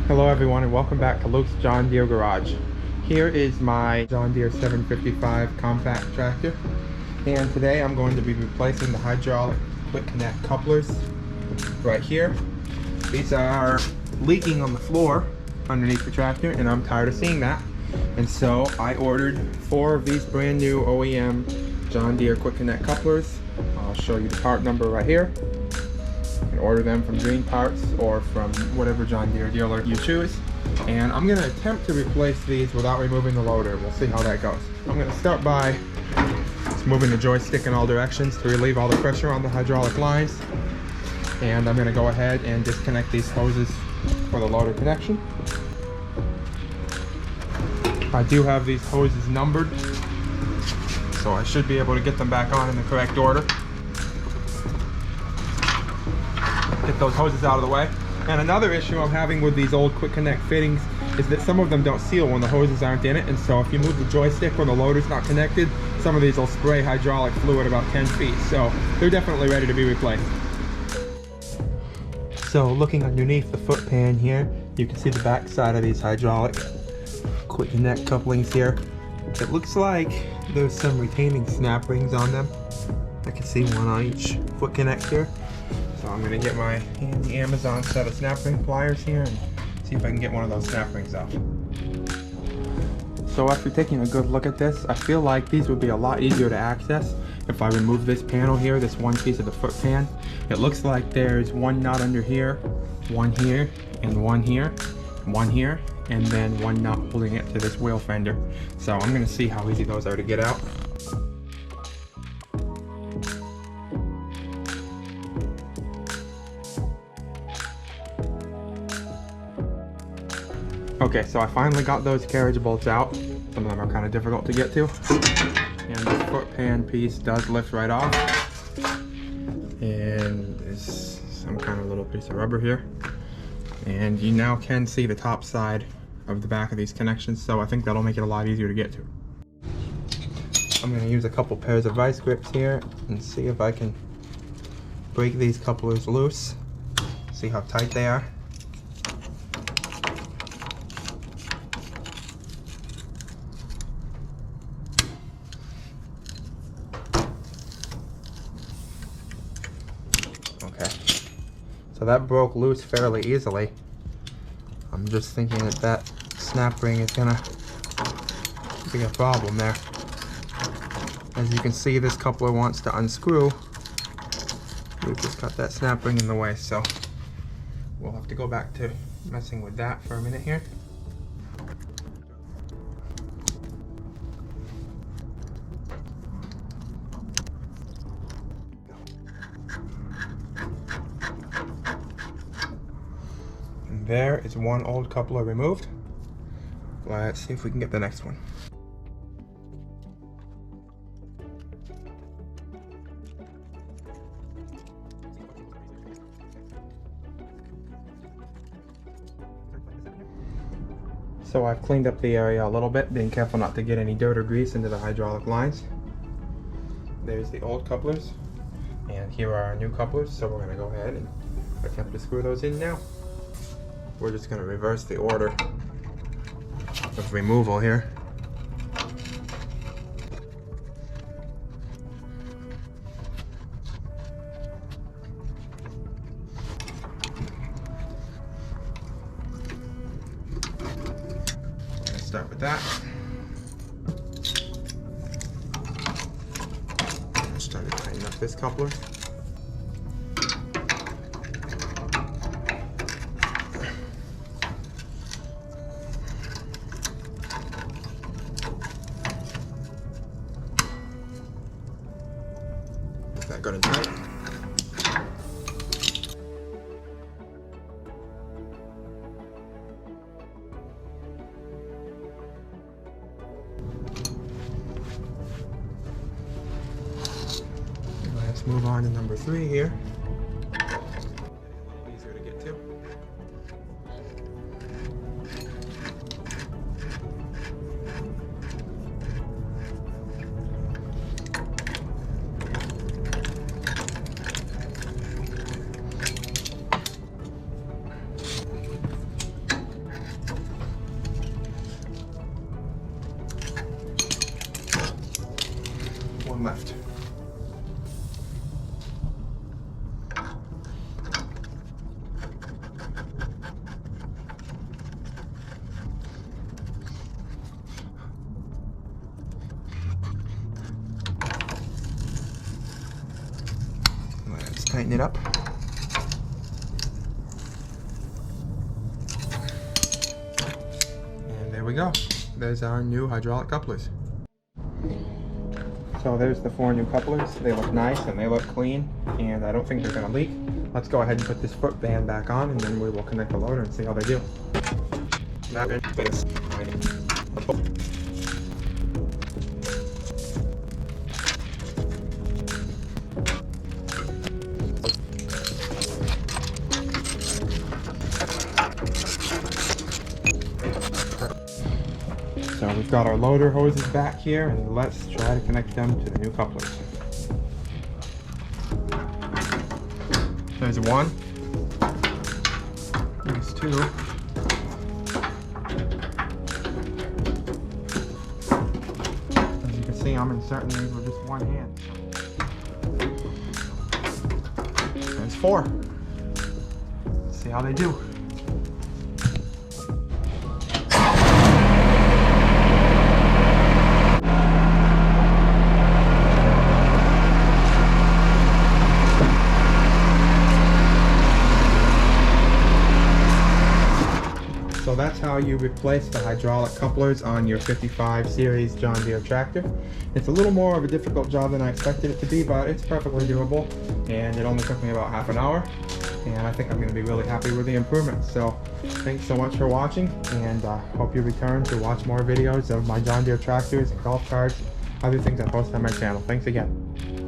Hello everyone and welcome back to Luke's John Deere Garage. Here is my John Deere 755 compact tractor, and today I'm going to be replacing the hydraulic quick connect couplers right here. These are leaking on the floor underneath the tractor and I'm tired of seeing that, and so I ordered 4 of these brand new OEM John Deere quick connect couplers. I'll show you the part number right here. You can order them from Green Parts or from whatever John Deere dealer you choose. And I'm going to attempt to replace these without removing the loader. We'll see how that goes. I'm going to start by just moving the joystick in all directions to relieve all the pressure on the hydraulic lines. And I'm going to go ahead and disconnect these hoses for the loader connection. I do have these hoses numbered, so I should be able to get them back on in the correct order. Get those hoses out of the way. And another issue I'm having with these old quick connect fittings is that some of them don't seal when the hoses aren't in it, and so if you move the joystick when the loader's not connected, some of these will spray hydraulic fluid about 10 feet, so they're definitely ready to be replaced. So looking underneath the foot pan here, you can see the back side of these hydraulic quick connect couplings here. It looks like there's some retaining snap rings on them. I can see one on each foot connect here. So I'm going to get my handy Amazon set of snap ring pliers here and see if I can get one of those snap rings off. So after taking a good look at this, I feel like these would be a lot easier to access if I remove this panel here, this one piece of the foot pan. It looks like there's one nut under here, one here, and one here, and then one nut holding it to this wheel fender. So I'm going to see how easy those are to get out. Okay, so I finally got those carriage bolts out. Some of them are kind of difficult to get to. And this foot pan piece does lift right off. And there's some kind of little piece of rubber here. And you now can see the top side of the back of these connections, so I think that'll make it a lot easier to get to. I'm going to use a couple pairs of vice grips here and see if I can break these couplers loose. See how tight they are. Okay, so that broke loose fairly easily. I'm just thinking that that snap ring is gonna be a problem there. As you can see, this coupler wants to unscrew. We've just got that snap ring in the way, so we'll have to go back to messing with that for a minute here. There is one old coupler removed. Let's see if we can get the next one. So I've cleaned up the area a little bit, being careful not to get any dirt or grease into the hydraulic lines. There's the old couplers, and here are our new couplers, so we're going to go ahead and attempt to screw those in now. We're just going to reverse the order of removal here. Let's start with that. Let's try to tighten up this coupler. That got it tight. Let's move on to number 3 here. A little easier to get to. tighten it up. And there we go. There's our new hydraulic couplers. So there's the 4 new couplers. They look nice and they look clean, and I don't think they're going to leak. Let's go ahead and put this foot band back on, and then we will connect the loader and see how they do. So we've got our loader hoses back here, and let's try to connect them to the new couplers. There's 1. There's 2. As you can see, I'm inserting these with just one hand. There's 4. Let's see how they do. So that's how you replace the hydraulic couplers on your 55 series John Deere tractor. It's a little more of a difficult job than I expected it to be, but it's perfectly doable, and it only took me about half an hour, and I think I'm going to be really happy with the improvements. So thanks so much for watching, and hope you return to watch more videos of my John Deere tractors and golf carts, other things I post on my channel. Thanks again.